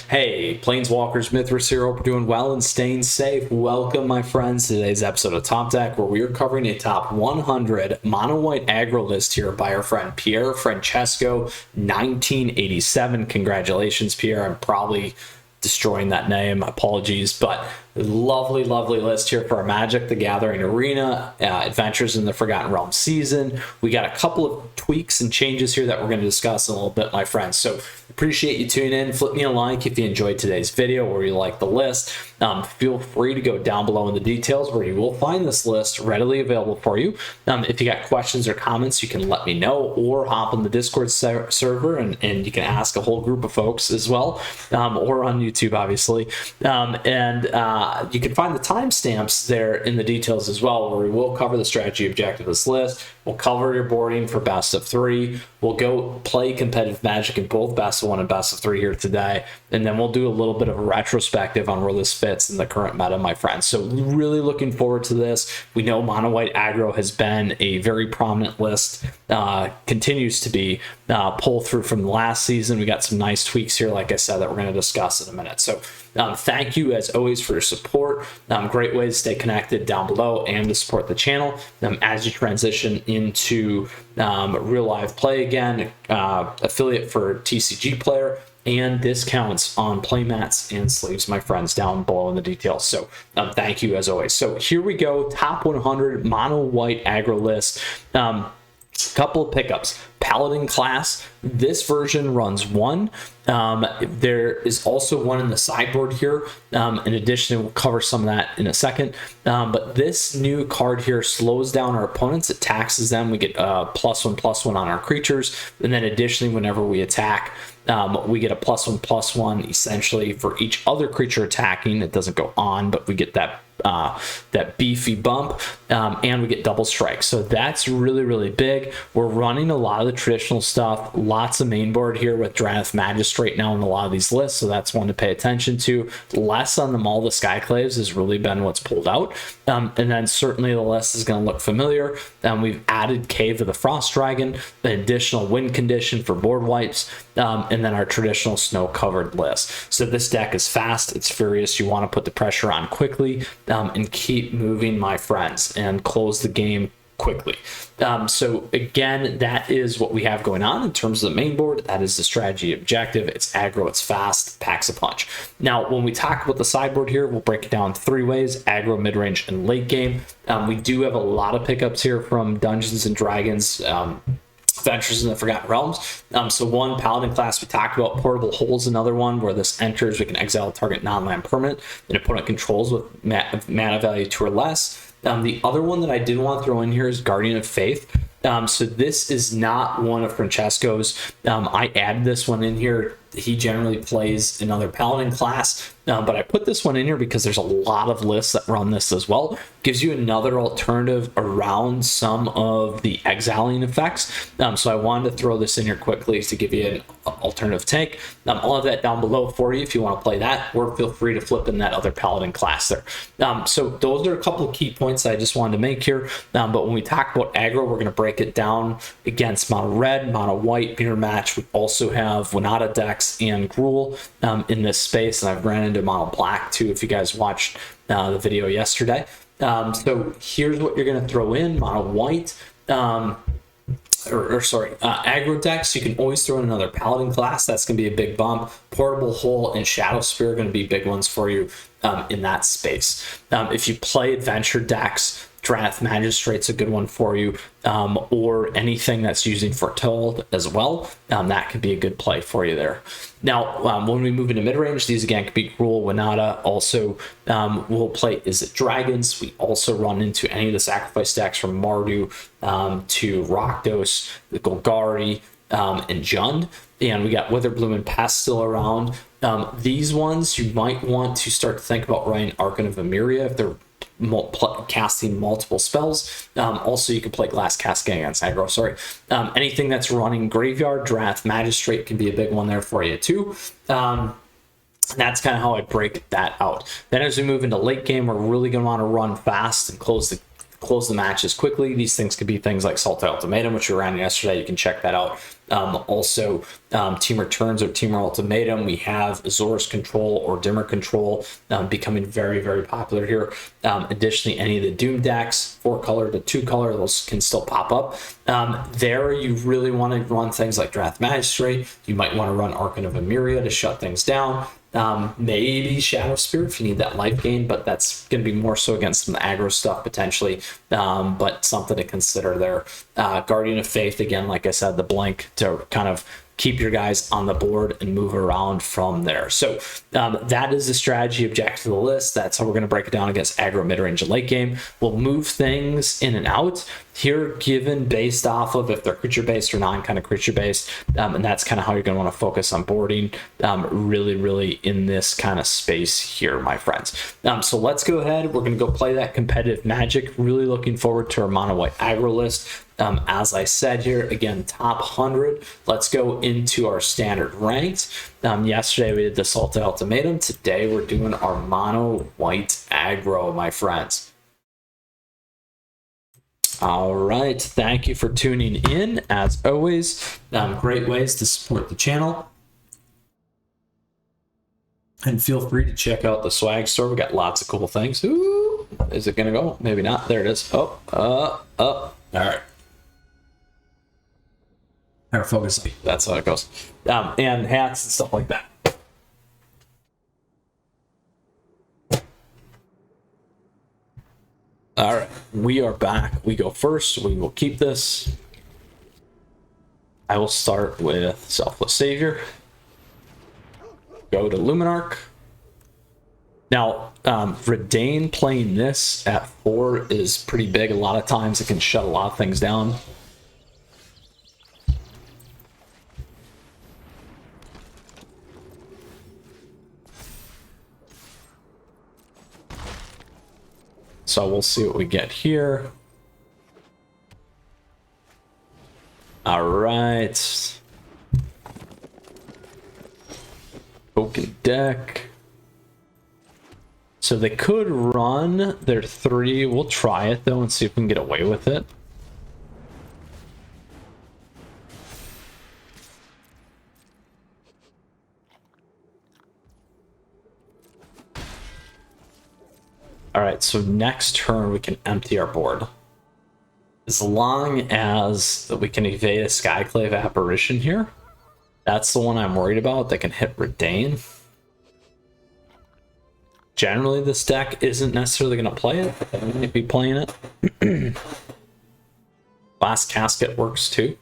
Hey, Planeswalkers, Mythras here. Hope you're doing well and staying safe. Welcome, my friends, to today's episode of Top Deck, where we are covering a top 100 Mono White Aggro list here by our friend Pierre Francesco, 1987. Congratulations, Pierre. I'm probably destroying that name. Apologies, but lovely list here for our Magic the Gathering Arena Adventures in the Forgotten Realms season. We got a couple of tweaks and changes here that we're going to discuss in a little bit, my friends. So appreciate you tuning in. Flip me a like if you enjoyed today's video or you like the list. Feel free to go down below in the details where you will find this list readily available for you. If you got questions or comments, you can let me know, or hop on the Discord server and you can ask a whole group of folks as well, or on YouTube, obviously. You can find the timestamps there in the details as well, where we will cover the strategy objective of this list. We'll cover your boarding for best of 3. We'll go play competitive Magic in both best of 1 and best of 3 here today. And then we'll do a little bit of a retrospective on where this fits in the current meta, my friends. So really looking forward to this. We know Mono White Aggro has been a very prominent list, continues to be pull through from the last season. We got some nice tweaks here, like I said, that we're going to discuss in a minute. So thank you as always for your support. Great way to stay connected down below and to support the channel as you transition into real live play again, affiliate for TCG player, and discounts on playmats and sleeves, my friends, down below in the details. So thank you as always. So here we go, top 100 Mono White Aggro list. Couple of pickups. Paladin class, this version runs 1. There is also one in the sideboard here. In addition, we'll cover some of that in a second. But this new card here slows down our opponents. It taxes them. We get +1/+1 on our creatures. And then additionally, whenever we attack, we get a +1/+1 essentially for each other creature attacking. It doesn't go on, but we get that beefy bump, and we get double strike. So that's really big. We're running a lot of the traditional stuff, lots of main board here with Drannith Magistrate now in a lot of these lists, so that's one to pay attention to. Less on the Maul the Skyclaves has really been what's pulled out, and then certainly the list is going to look familiar. We've added Cave of the Frost Dragon, an additional win condition for board wipes, and then our traditional snow covered list. So this deck is fast, it's furious. You want to put the pressure on quickly and keep moving, my friends, and close the game quickly. So again, that is what we have going on in terms of the main board. That is the strategy objective. It's aggro, it's fast, packs a punch. Now, when we talk about the sideboard here, we'll break it down 3 ways: aggro, mid-range, and late game. We do have a lot of pickups here from Dungeons and Dragons, Adventures in the Forgotten Realms. So one, Paladin class we talked about. Portable Hole's another one where this enters, we can exile target non-land permanent an opponent controls with mana value 2 or less. The other one that I did want to throw in here is Guardian of Faith. So this is not one of Francesco's. I added this one in here. He generally plays another Paladin class, but I put this one in here because there's a lot of lists that run this as well. Gives you another alternative around some of the exiling effects. So I wanted to throw this in here quickly to give you an alternative take. I'll have that down below for you if you want to play that, or feel free to flip in that other Paladin class there. So those are a couple of key points that I just wanted to make here. But when we talk about aggro, we're going to break it down against mono red, mono white, mirror match. We also have Winata decks and Gruul in this space, and I've ran into mono black too if you guys watched the video yesterday. So here's what you're going to throw in: mono white, aggro decks. You can always throw in another Paladin class. That's going to be a big bump. Portable Hole and Shadow Spear are going to be big ones for you in that space. If you play adventure decks, Drannith Magistrate's a good one for you, or anything that's using Foretold as well. That could be a good play for you there. Now, when we move into mid-range, these again could be Gruul, Winata. Also, we'll play Is It Dragons. We also run into any of the sacrifice decks from Mardu to Rakdos, the Golgari, and Jund. And we got Witherbloom and Pest still around. These ones, you might want to start to think about running Archon of Emeria if they're casting multiple spells. Also, you can play Glass Cascade against aggro. Anything that's running Graveyard, Drannith Magistrate can be a big one there for you too. That's kind of how I break that out. Then as we move into late game, we're really going to want to run fast and close the close the matches quickly. These things could be things like Sultai Ultimatum, which we ran yesterday. You can check that out. Also, team returns or teamer ultimatum. We have Azor's control or dimmer control becoming very, very popular here. Additionally, any of the Doom decks, 4-color to 2-color, those can still pop up. There, you really want to run things like Draft Magistrate. You might want to run Archon of Emeria to shut things down. Maybe Shadow Spirit if you need that life gain, but that's going to be more so against some aggro stuff potentially, but something to consider there. Guardian of Faith, again, like I said, the blink to kind of keep your guys on the board and move around from there. So that is the strategy objective to the list. That's how we're going to break it down against aggro, mid-range, and late game. We'll move things in and out here, given based off of if they're creature based or non kind of creature based, and that's kind of how you're going to want to focus on boarding really in this kind of space here, my friends. So let's go ahead. We're going to go play that competitive Magic. Really looking forward to our Mono White Aggro list. As I said here, again, top 100. Let's go into our standard ranked. Yesterday we did the Sultai Ultimatum. Today we're doing our Mono White Aggro, my friends. All right, thank you for tuning in. As always, great ways to support the channel. And feel free to check out the swag store. We got lots of cool things. Ooh, is it gonna go? Maybe not. There it is. Oh, all right. Or focus. That's how it goes. And hats and stuff like that. All right, we are back. We go first. We will keep this. I will start with Selfless Savior. Go to Luminarch. Now, Redain playing this at 4 is pretty big. A lot of times it can shut a lot of things down. So we'll see what we get here. All right. Token deck. So they could run their 3. We'll try it though and see if we can get away with it. All right, so next turn we can empty our board. As long as we can evade a Skyclave Apparition here. That's the one I'm worried about that can hit Redain. Generally, this deck isn't necessarily going to play it, but they might be playing it. Last Casket works too.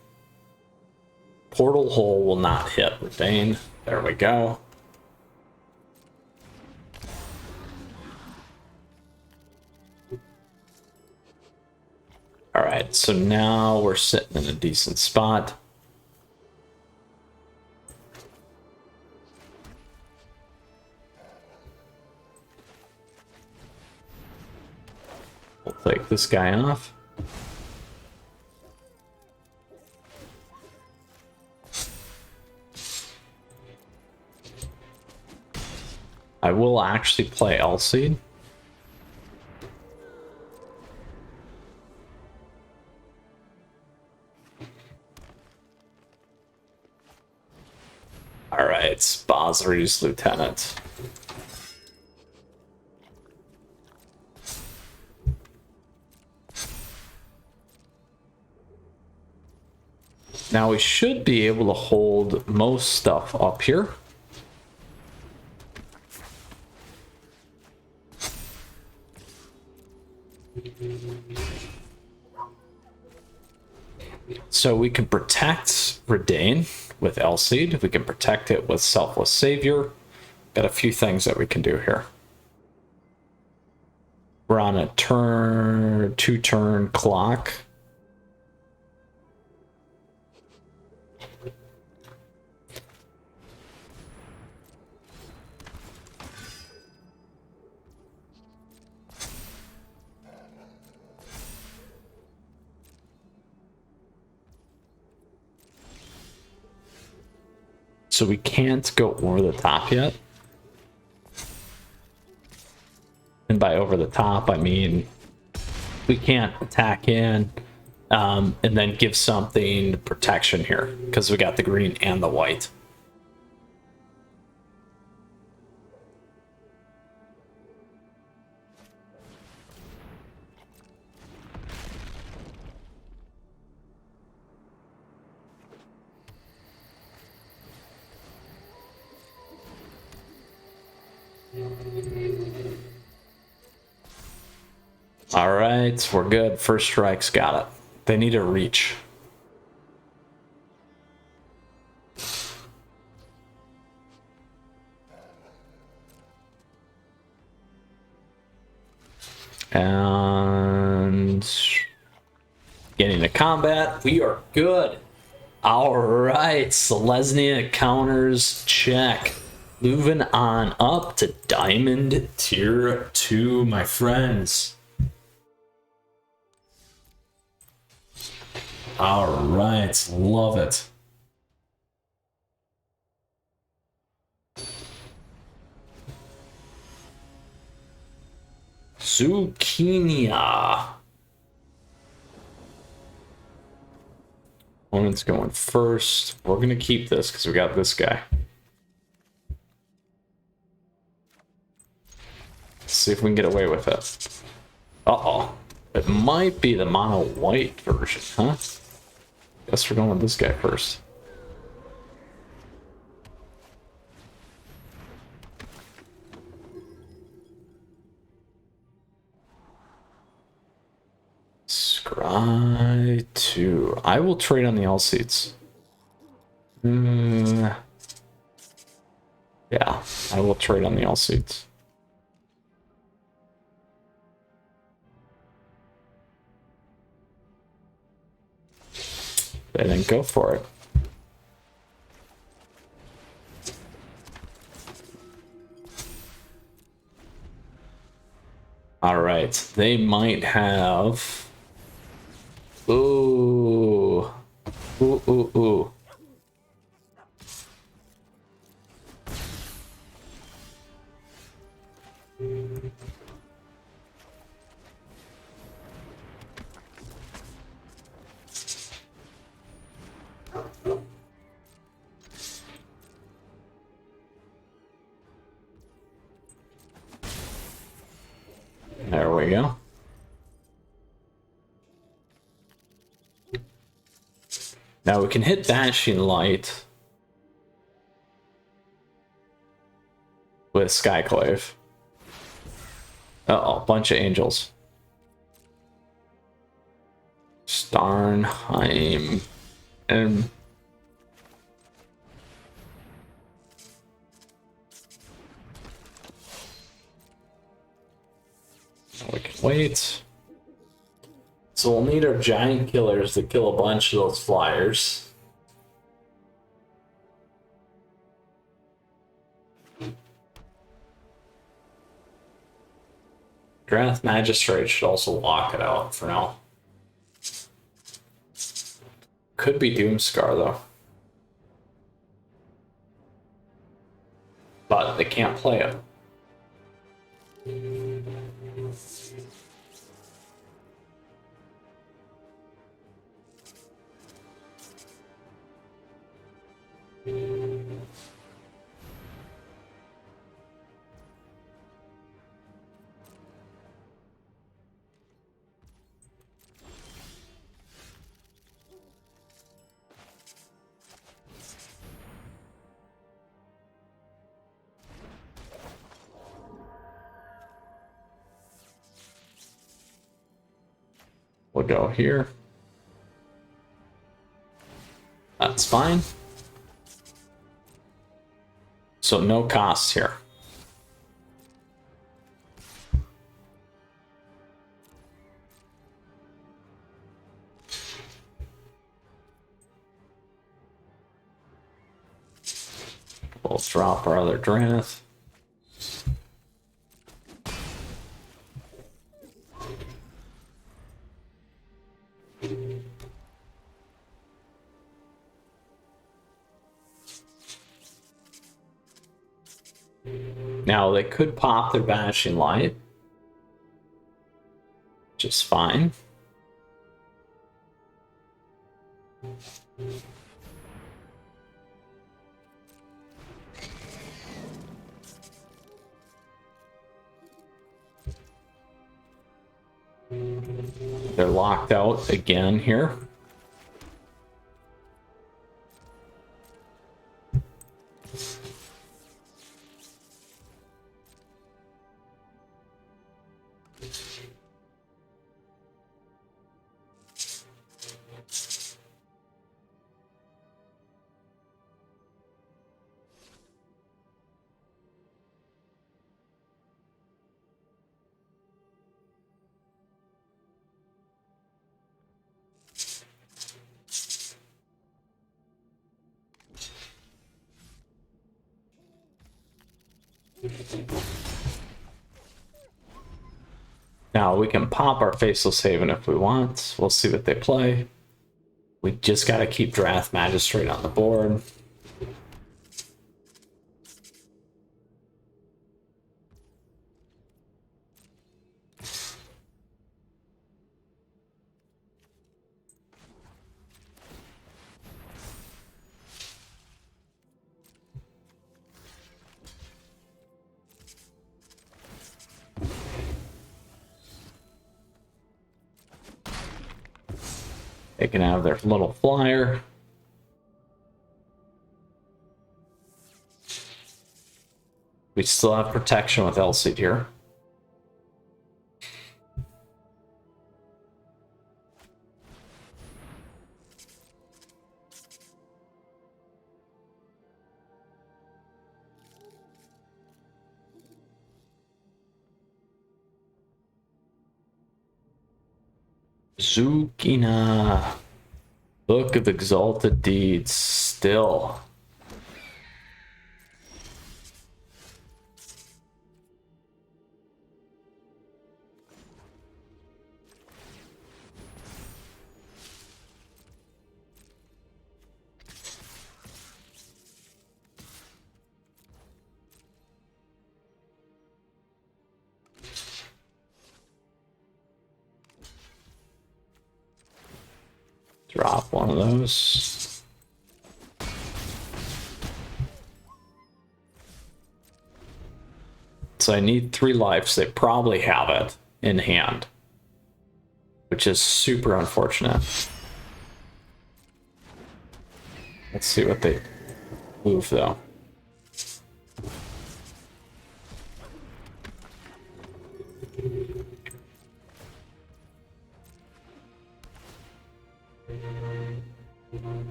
Portal Hole will not hit Redain. There we go. All right, so now we're sitting in a decent spot. We'll take this guy off. I will actually play Elseed. All right, Basri's Lieutenant. Now we should be able to hold most stuff up here. So we can protect Redain with Elseed. We can protect it with Selfless Savior. Got a few things that we can do here. We're on a turn, 2-turn clock. So we can't go over the top yet. And by over the top, I mean we can't attack in and then give something protection here because we got the green and the white. All right, we're good. First strike's got it. They need a reach. And getting to combat, we are good. All right, Selesnya counters check. Moving on up to Diamond Tier 2, my friends. All right, love it. Zucchinia. Opponent's going first. We're going to keep this because we got this guy. Let's see if we can get away with it. Uh-oh. It might be the mono white version, huh? Guess we're going with this guy first. Scry 2. I will trade on the L seats. Yeah, I will trade on the L seats. They didn't go for it. All right, they might have. Ooh, ooh, ooh, ooh. There we go. Now we can hit Banishing Light with Skyclave. Uh-oh, bunch of angels. Starnheim. And we can wait. So we'll need our giant killers to kill a bunch of those flyers. Drath Magistrate should also lock it out for now. Could be Doomscar though. But they can't play it. We'll go here. That's fine. So no costs here. We'll drop our other Drath. Now they could pop their Banishing Light. which is fine. They're locked out again here. Now we can pop our Faceless Haven if we want. We'll see what they play. We just got to keep Drath Magistrate on the board. They can have their little flyer. We still have protection with Elseed here. Zukina. Book of Exalted Deeds. Still. Drop one of those. So I need 3 lives. They probably have it in hand, which is super unfortunate. Let's see what they move though.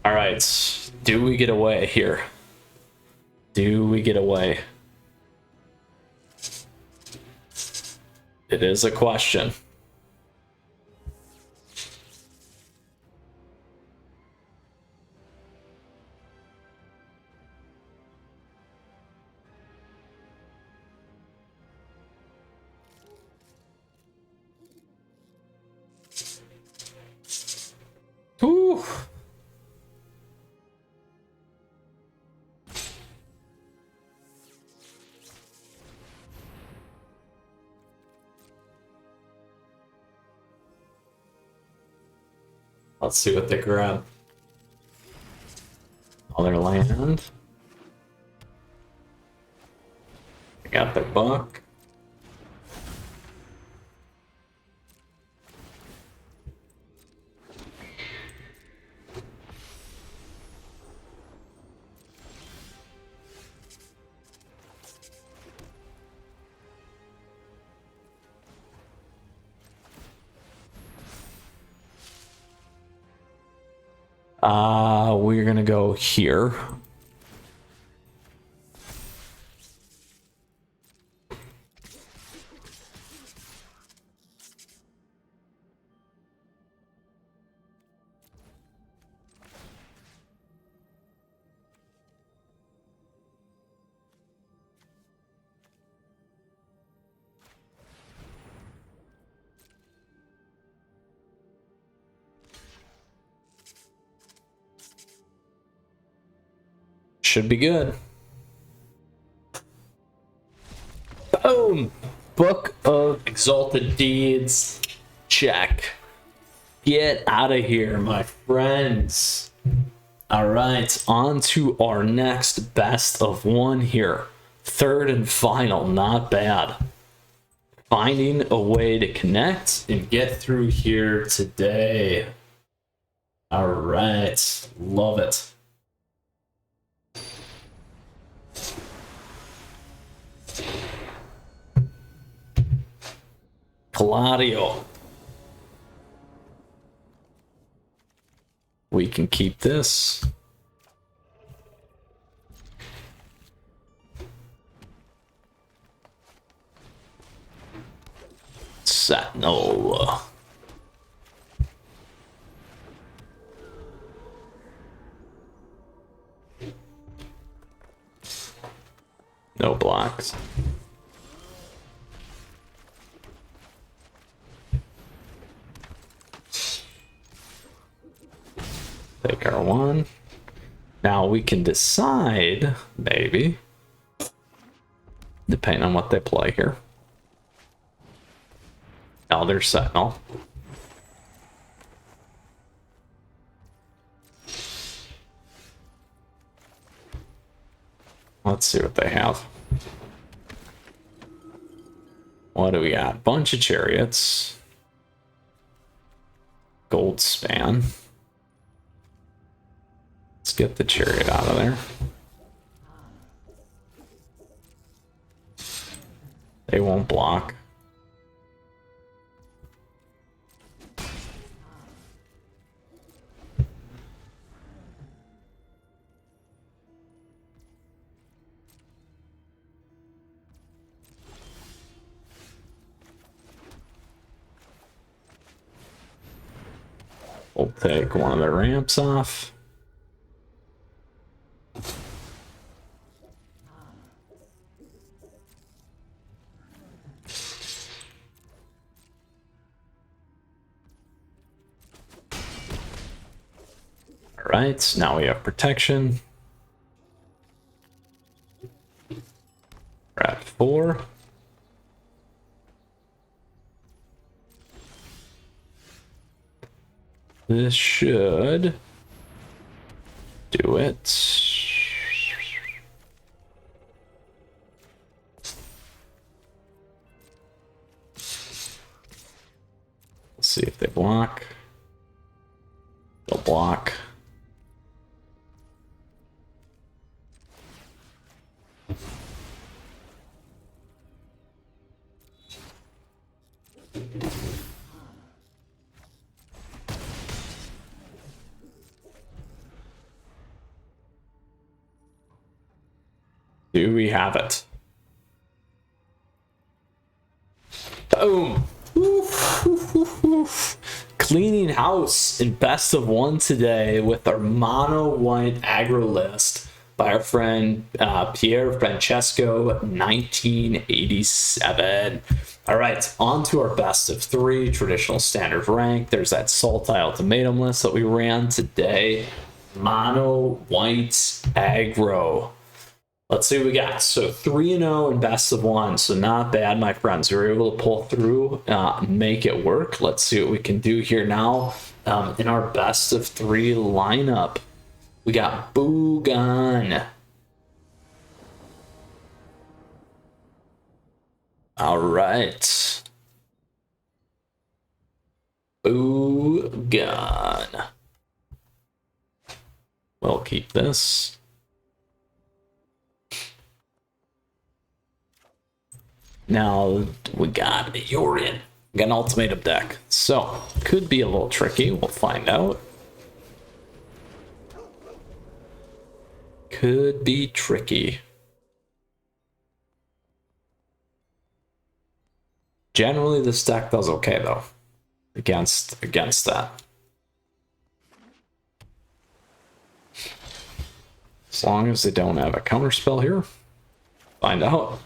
All right, do we get away here? Do we get away? It is a question. Whew. Let's see what they grab. Other land. They got their buck. We're gonna go here. should be good. Boom! Book of Exalted Deeds. Check. Get out of here, my friends. All right, on to our next best of one here. Third and final, not bad. Finding a way to connect and get through here today. All right, love it. Claudio. We can keep this. Sentinel. No blocks. Take our one. Now we can decide, maybe, depending on what they play here. Elder Sentinel. Let's see what they have. What do we got? Bunch of chariots. Gold span. Let's get the chariot out of there. They won't block. We'll take one of the ramps off. All right, now we have protection. We're at 4. This should do it. Let's see if they block. They'll block. Do we have it? Boom! Oof, oof, oof, oof. Cleaning house in best of one today with our Mono White Aggro list by our friend Pier Francesco 1987. All right, on to our best of 3 traditional standard rank. There's that Sultai Ultimatum list that we ran today. Mono White Aggro. Let's see what we got. So 3-0 in best of 1. So not bad, my friends. We were able to pull through, make it work. Let's see what we can do here now. In our best of 3 lineup, we got Boogan. All right. Boogan. We'll keep this. Now we got Yorion. We got an ultimatum deck. So, could be a little tricky. We'll find out. Could be tricky. Generally, this deck does okay, though. Against that. As long as they don't have a counterspell here. Find out.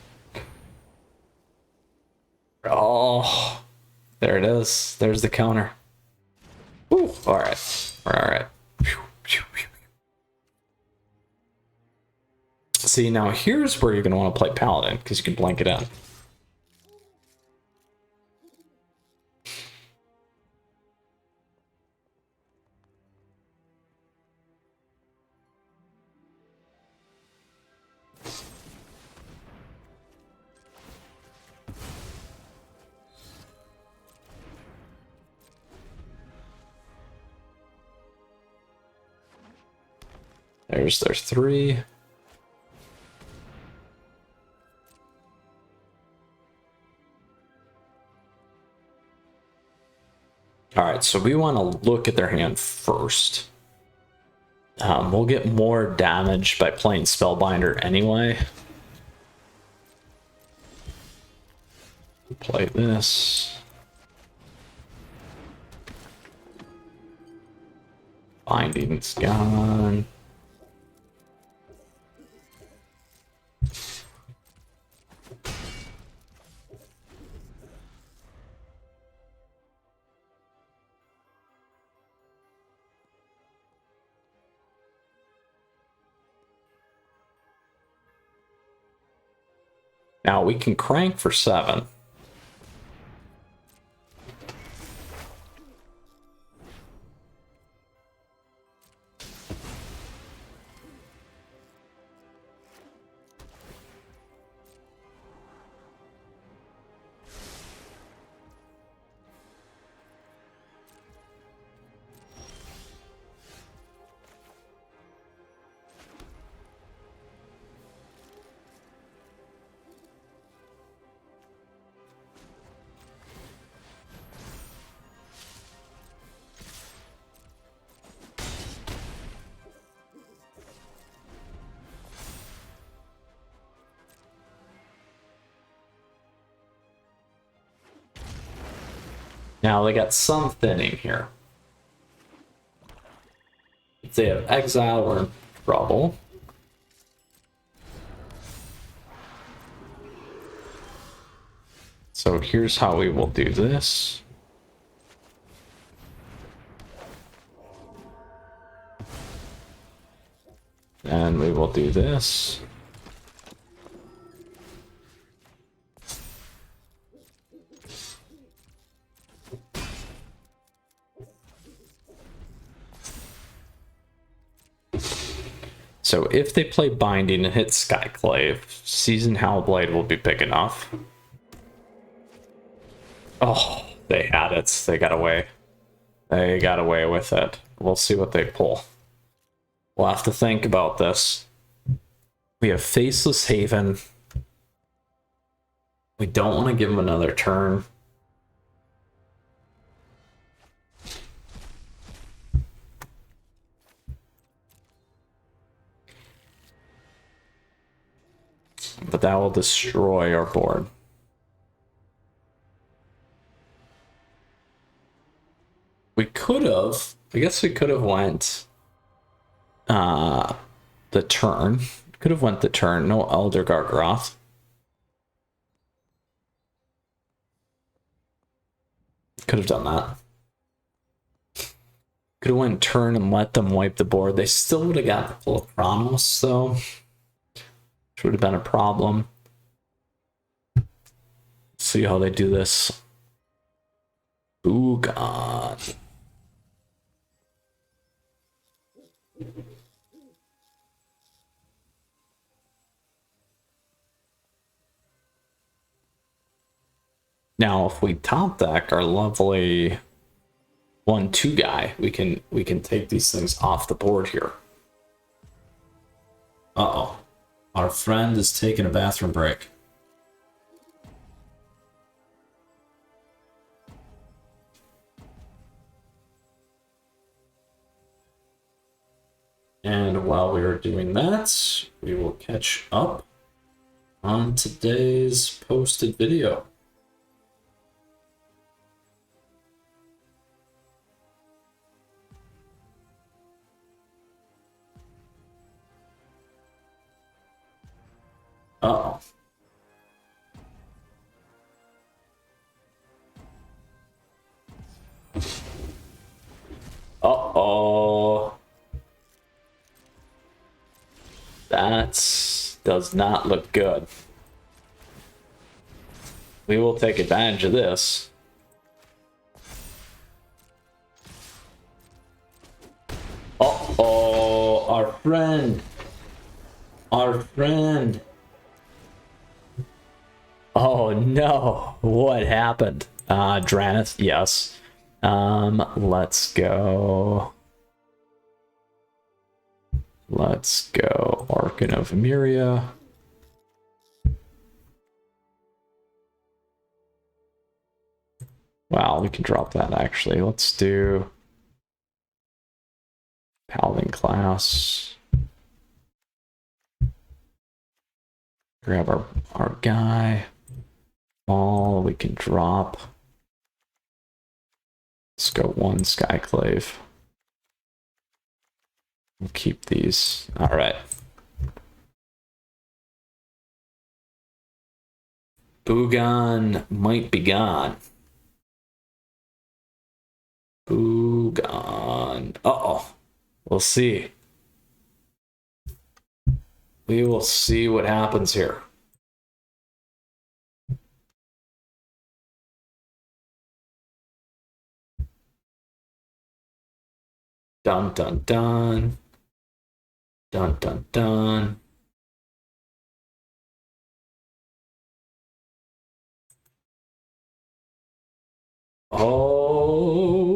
Oh, there it is. There's the counter. Ooh, all right. All right. See, now here's where you're going to want to play Paladin, because you can blank it in. There's their 3. Alright, so we want to look at their hand first. We'll get more damage by playing Spellbinder anyway. Play this. Binding's gone. Now we can crank for 7. Now they got some thinning here. If they have exile, we're in trouble. So here's how we will do this. And we will do this. So if they play Binding and hit Skyclave, Seasoned Hellblade will be big enough. Oh, they had it. They got away. They got away with it. We'll see what they pull. We'll have to think about this. We have Faceless Haven. We don't want to give them another turn. But that will destroy our board. We could have, I guess we could have went the turn. Could have went the turn. No Elder Gargaroth. Could have done that. Could have went turn and let them wipe the board. They still would have got the full Chronos, though. Which would have been a problem. See how they do this. Oh, God. Now, if we top deck our lovely 1/2 guy, we can take these things off the board here. Uh-oh. Our friend is taking a bathroom break. And while we are doing that, we will catch up on today's posted video. Uh-oh. Uh-oh. That's Does not look good. We will take advantage of this. Uh-oh, our friend. Our friend. Oh no, what happened? Dranith, yes. Let's go. Let's go. Arcan of Emeria. Wow, we can drop that actually. Let's do Paladin class. Grab our guy. All we can drop. Let's go one Skyclave. We'll keep these. All right. Boogon might be gone. Boogon. Uh-oh. We'll see. We will see what happens here. Dun dun dun. Dun dun dun. Oh,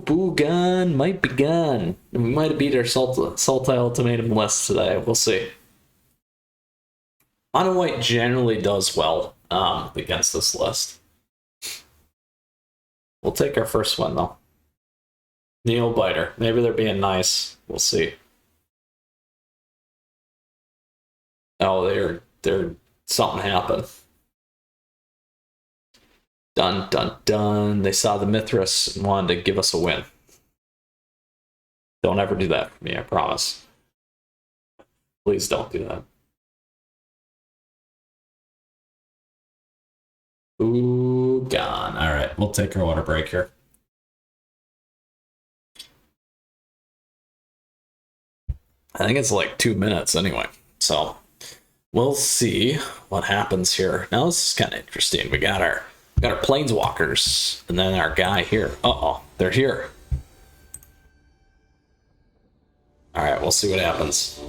Boogon might be gone. We might have beat our Sultai Ultimatum list today. We'll see. Mono White generally does well against this list. We'll take our first one though. Neil Biter. Maybe they're being nice. We'll see. Oh, they're something happened. Dun dun dun. They saw the Mythras and wanted to give us a win. Don't ever do that for me, I promise. Please don't do that. Ooh, gone. All right, we'll take our water break here. I think it's like 2 minutes anyway, so we'll see what happens here. Now this is kind of interesting. We got our planeswalkers and then our guy here. Uh-oh, they're here. All right, we'll see what happens.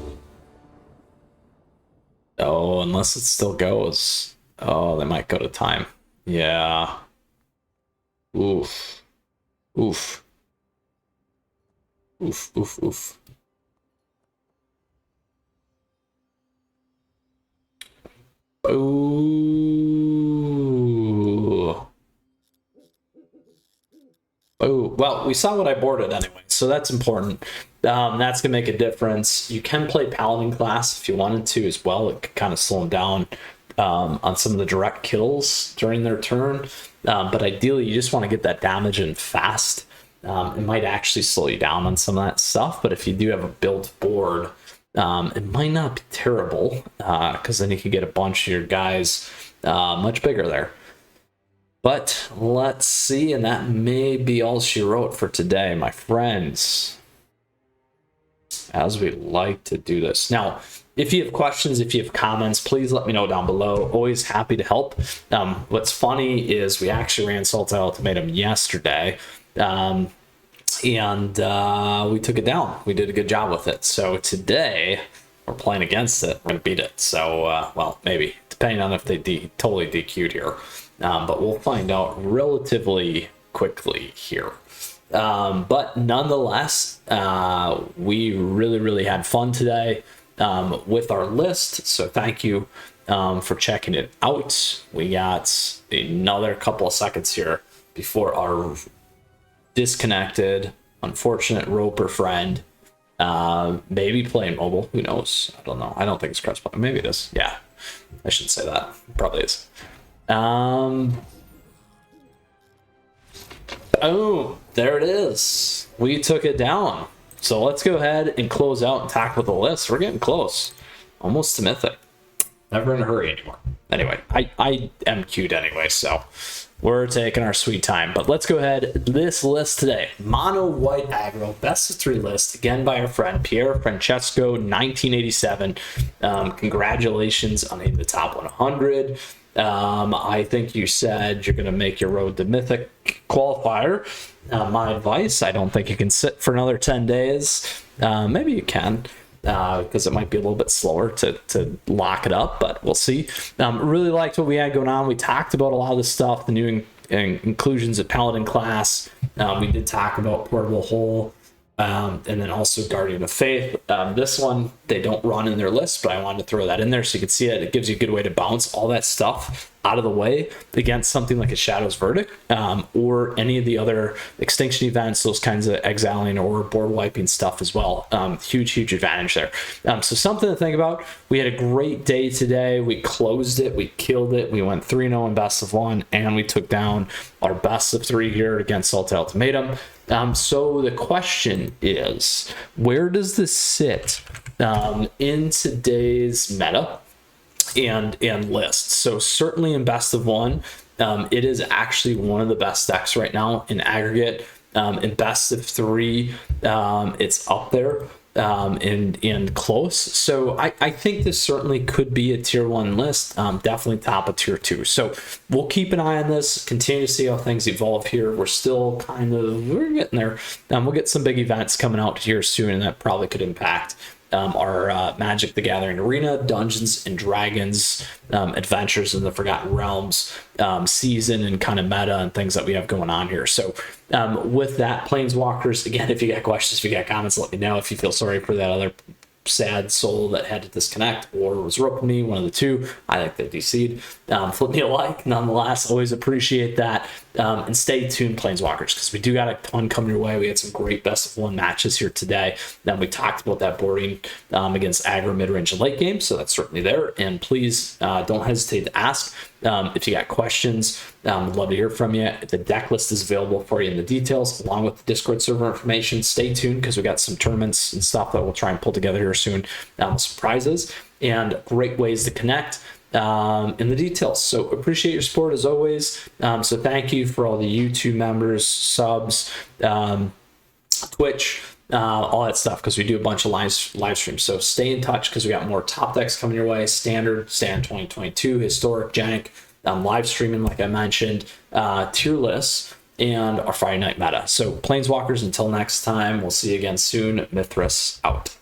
Oh, unless it still goes. Oh, they might go to time. Yeah. Oof. Oof. Oof, oof, oof. Ooh. Oh, well, we saw what I boarded anyway, so that's important. That's going to make a difference. You can play Paladin class if you wanted to as well. It could kind of slow them down on some of the direct kills during their turn. But ideally, you just want to get that damage in fast. It might actually slow you down on some of that stuff, but if you do have a built board, it might not be terrible, because then you can get a bunch of your guys much bigger there. But let's see, and that may be all she wrote for today, my friends. As we like to do this. Now, if you have questions, if you have comments, please let me know down below. Always happy to help. What's funny is we actually ran Sultai Ultimatum yesterday, and we took it down. We did a good job with it. So today, we're playing against it. We're going to beat it. So, well, maybe, depending on if they totally DQ'd here. But we'll find out relatively quickly here. But nonetheless, we really had fun today with our list. So thank you for checking it out. We got another couple of seconds here before our disconnected, unfortunate Roper friend maybe playing mobile. Who knows? I don't know. I don't think it's cross-play. Maybe it is. Yeah, I should say that. It probably is. Oh, there it is. We took it down. So let's go ahead and close out and tackle the list. We're getting close. Almost to Mythic. Never in a hurry anymore. Anyway, I am queued anyway, so we're taking our sweet time. But let's go ahead. This list today, Mono White Aggro, best of 3 list, again by our friend Pierre Francesco, 1987. Congratulations on hitting the top 100. I think you said you're going to make your road to Mythic qualifier. My advice, I don't think you can sit for another 10 days. Maybe you can, because it might be a little bit slower to lock it up, but we'll see. Really liked what we had going on. We talked about a lot of the stuff, the new inclusions of Paladin class. We did talk about Portable Hole, and then also Guardian of Faith. This one, they don't run in their list, but I wanted to throw that in there so you can see it. It gives you a good way to bounce all that stuff out of the way against something like a Shadow's Verdict, or any of the other extinction events, those kinds of exiling or board wiping stuff as well. Huge advantage there. So something to think about. We had a great day today. We closed it, we killed it. We went 3-0 in best of 1, and we took down our best of 3 here against Sultai Ultimatum. So the question is, where does this sit in today's meta and list? So certainly in best of 1, it is actually one of the best decks right now in aggregate. In best of 3, it's up there and close. So I think this certainly could be a tier 1 list, definitely top of tier 2. So we'll keep an eye on this, continue to see how things evolve here. We're still we're getting there. We'll get some big events coming out here soon, and that probably could impact our Magic the Gathering Arena, Dungeons and Dragons, Adventures in the Forgotten Realms season, and kind of meta and things that we have going on here. So with that, Planeswalkers, again, if you got questions, if you got comments, let me know. If you feel sorry for that other sad soul that had to disconnect or was roping me, one of the two, I think they DC'd. Flip me a like, nonetheless. Always appreciate that. And stay tuned, Planeswalkers, because we do got a ton coming your way. We had some great best of 1 matches here today. Then we talked about that boarding against aggro, mid-range, and late game, so that's certainly there. And please don't hesitate to ask if you got questions. Would love to hear from you. The deck list is available for you in the details, along with the Discord server information. Stay tuned, because we got some tournaments and stuff that we'll try and pull together here soon. Surprises and great ways to connect in the details. So appreciate your support as always. So thank you for all the YouTube members, subs, Twitch, all that stuff, because we do a bunch of live streams. So stay in touch, because we got more top decks coming your way. Standard 2022, historic, jank, live streaming, like I mentioned, tier lists, and our Friday night meta. So Planeswalkers, until next time, we'll see you again soon. Mythras out.